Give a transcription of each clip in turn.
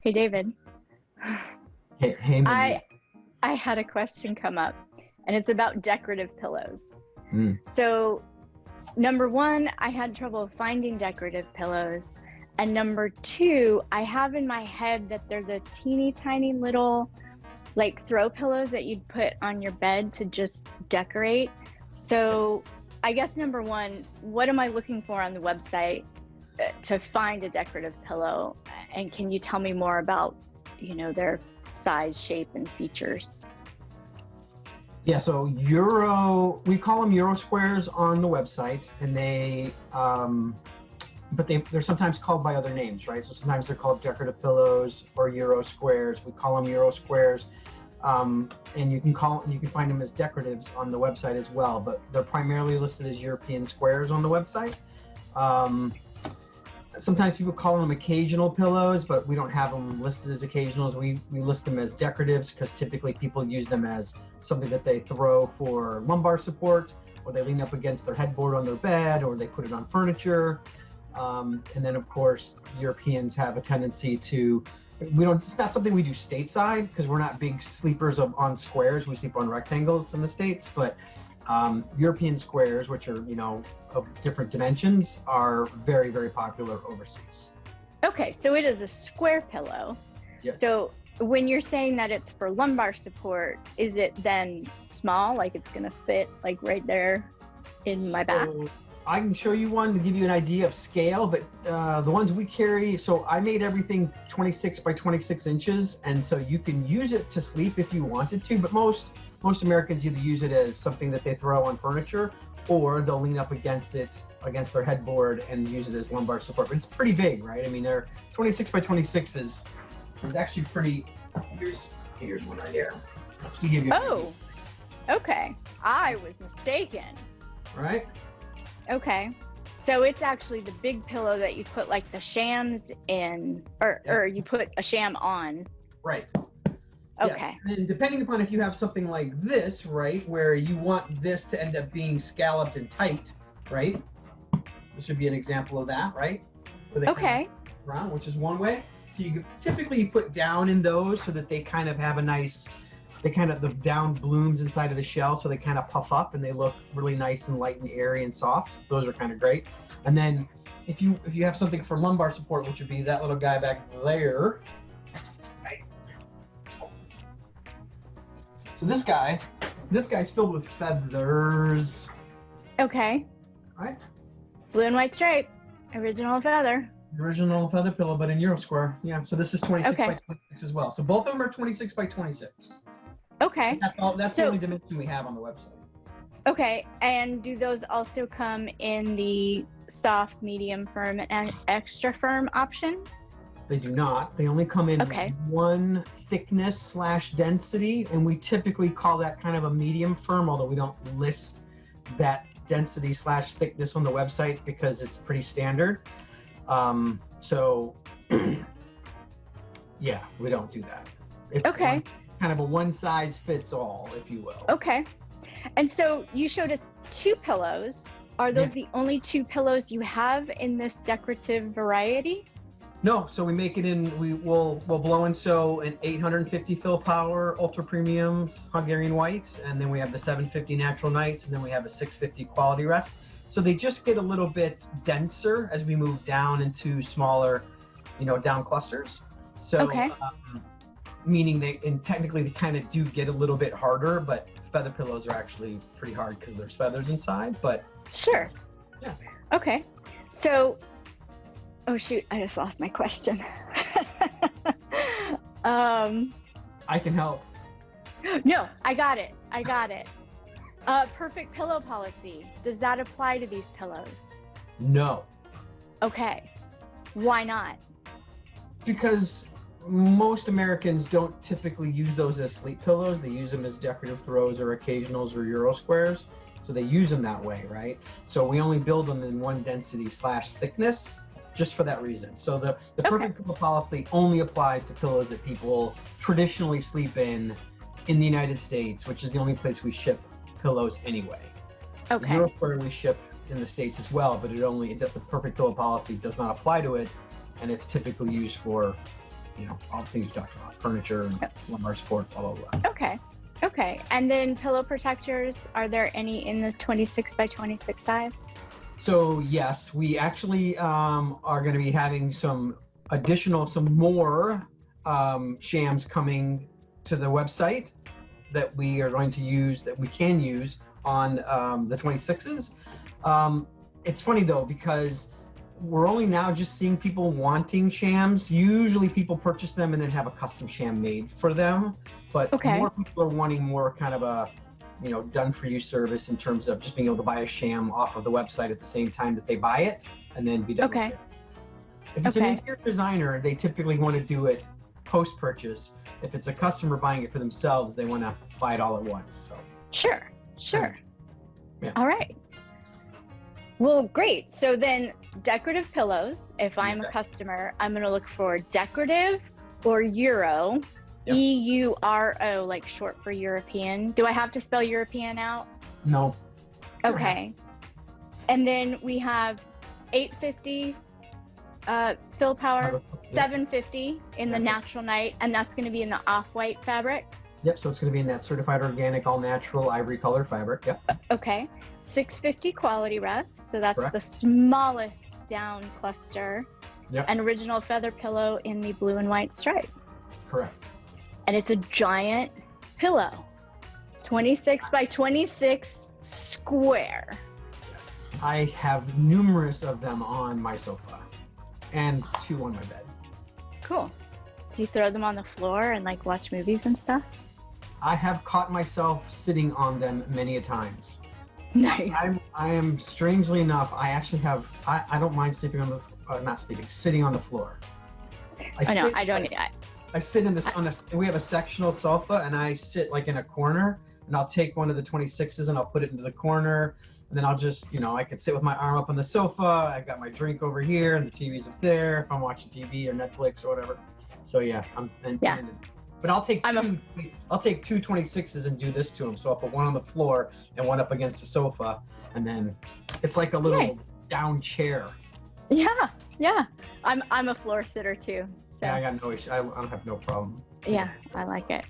Hey David, Hey, Mindy. I had a question come up and it's about decorative pillows. Mm. So, number one, I had trouble finding decorative pillows. And number two, I have in my head that they're the teeny tiny little like throw pillows that you'd put on your bed to just decorate. So, I guess number one, what am I looking for on the website to find a decorative pillow? And can you tell me more about, their size, shape, and features? Yeah, so we call them Euro squares on the website, and they're sometimes called by other names, right? So sometimes they're called decorative pillows or Euro squares. We call them Euro squares, and you can find them as decoratives on the website as well, but they're primarily listed as European squares on the website. Sometimes people call them occasional pillows, but we don't have them listed as occasionals. We list them as decoratives because typically people use them as something that they throw for lumbar support, or they lean up against their headboard on their bed, or they put it on furniture. And then of course, Europeans have a tendency to, it's not something we do stateside because we're not big sleepers on squares. We sleep on rectangles in the States, but European squares, which are, of different dimensions, are very, very popular overseas. Okay, so it is a square pillow. Yes. So when you're saying that it's for lumbar support, is it then small, like it's gonna fit like right there in my back? I can show you one to give you an idea of scale, but the ones we carry, so I made everything 26 by 26 inches, and so you can use it to sleep if you wanted to, but most Americans either use it as something that they throw on furniture, or they'll lean up against their headboard and use it as lumbar support. But it's pretty big, right? I mean, they're 26 by 26 is actually pretty. Here's one right here. Just to give you. Oh, okay. I was mistaken. Right. Okay. So it's actually the big pillow that you put like the shams in, or you put a sham on. Right. Okay. Yes. And depending upon if you have something like this, right, where you want this to end up being scalloped and tight, right? This would be an example of that, right? Okay. Around, which is one way. So typically you put down in those so that they kind of have the down blooms inside of the shell, so they kind of puff up and they look really nice and light and airy and soft. Those are kind of great. And then if you have something for lumbar support, which would be that little guy back there. So this guy's filled with feathers. Okay. Right? Blue and white stripe, original feather. Original feather pillow, but in Euro square. Yeah, so this is 26 Okay. by 26 as well. So both of them are 26 by 26. Okay. That's the only dimension we have on the website. Okay, and do those also come in the soft, medium, firm, and extra firm options? They do not. They only come in one thickness / density, and we typically call that kind of a medium firm, although we don't list that density / thickness on the website because it's pretty standard. So yeah, we don't do that. It's okay. Kind of a one size fits all, if you will. Okay. And so you showed us two pillows. Are those the only two pillows you have in this decorative variety? No, so we make it we'll blow and sew an 850 fill power ultra premium Hungarian white, and then we have the 750 natural night, and then we have a 650 quality rest. So they just get a little bit denser as we move down into smaller, down clusters. So meaning technically they kind of do get a little bit harder, but feather pillows are actually pretty hard because there's feathers inside, but sure. Yeah. Okay. So oh shoot, I just lost my question. I can help. No, I got it. Perfect pillow policy. Does that apply to these pillows? No. Okay. Why not? Because most Americans don't typically use those as sleep pillows. They use them as decorative throws or occasionals or Euro squares. So they use them that way, right? So we only build them in one density / thickness, just for that reason. So the perfect pillow policy only applies to pillows that people traditionally sleep in the United States, which is the only place we ship pillows anyway. Okay. Europe, where we ship in the States as well, but the perfect pillow policy does not apply to it, and it's typically used for all the things you talked about, furniture, and lumbar support, blah, blah, blah. Okay. Okay. And then pillow protectors, are there any in the 26 by 26 size? So yes, we actually are going to be having some more shams coming to the website that we are going to use, that we can use on the 26s. It's funny though, because we're only now just seeing people wanting shams. Usually people purchase them and then have a custom sham made for them, but more people are wanting more kind of a done for you service in terms of just being able to buy a sham off of the website at the same time that they buy it and then be done with it. If it's an interior designer, they typically want to do it post-purchase. If it's a customer buying it for themselves, they want to buy it all at once. So Sure. Yeah. All right. Well, great. So then decorative pillows, if I'm a customer, I'm going to look for decorative or Euro, EURO, like short for European. Do I have to spell European out? No. Okay. And then we have 850 fill power, 750 in the natural night, and that's going to be in the off-white fabric. Yep, so it's going to be in that certified organic, all natural, ivory-colored fabric. Yep. Okay. 650 quality rest, so that's the smallest down cluster. Yep. An original feather pillow in the blue and white stripe. Correct. And it's a giant pillow, 26 by 26 square. Yes. I have numerous of them on my sofa and 2 on my bed. Cool. Do you throw them on the floor and like watch movies and stuff? I have caught myself sitting on them many a times. Nice. I am, strangely enough, I actually have, I don't mind sleeping on the, sitting on the floor. I sit in this, we have a sectional sofa and I sit like in a corner and I'll take one of the 26s and I'll put it into the corner. And then I'll just, I could sit with my arm up on the sofa. I've got my drink over here and the TV's up there if I'm watching TV or Netflix or whatever. So yeah, but I'll take two 26s and do this to them. So I'll put one on the floor and one up against the sofa, and then it's like a little down chair. Yeah. I'm a floor sitter too. So. Yeah, I got no issue. I don't have no problem. Yeah, I like it.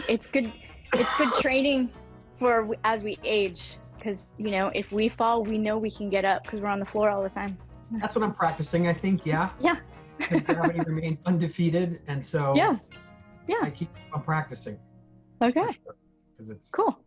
It's good. It's good training for as we age, because if we fall, we know we can get up because we're on the floor all the time. That's what I'm practicing, I think. Yeah. Gravity remains undefeated, and so I keep on practicing. Okay. Because it's cool.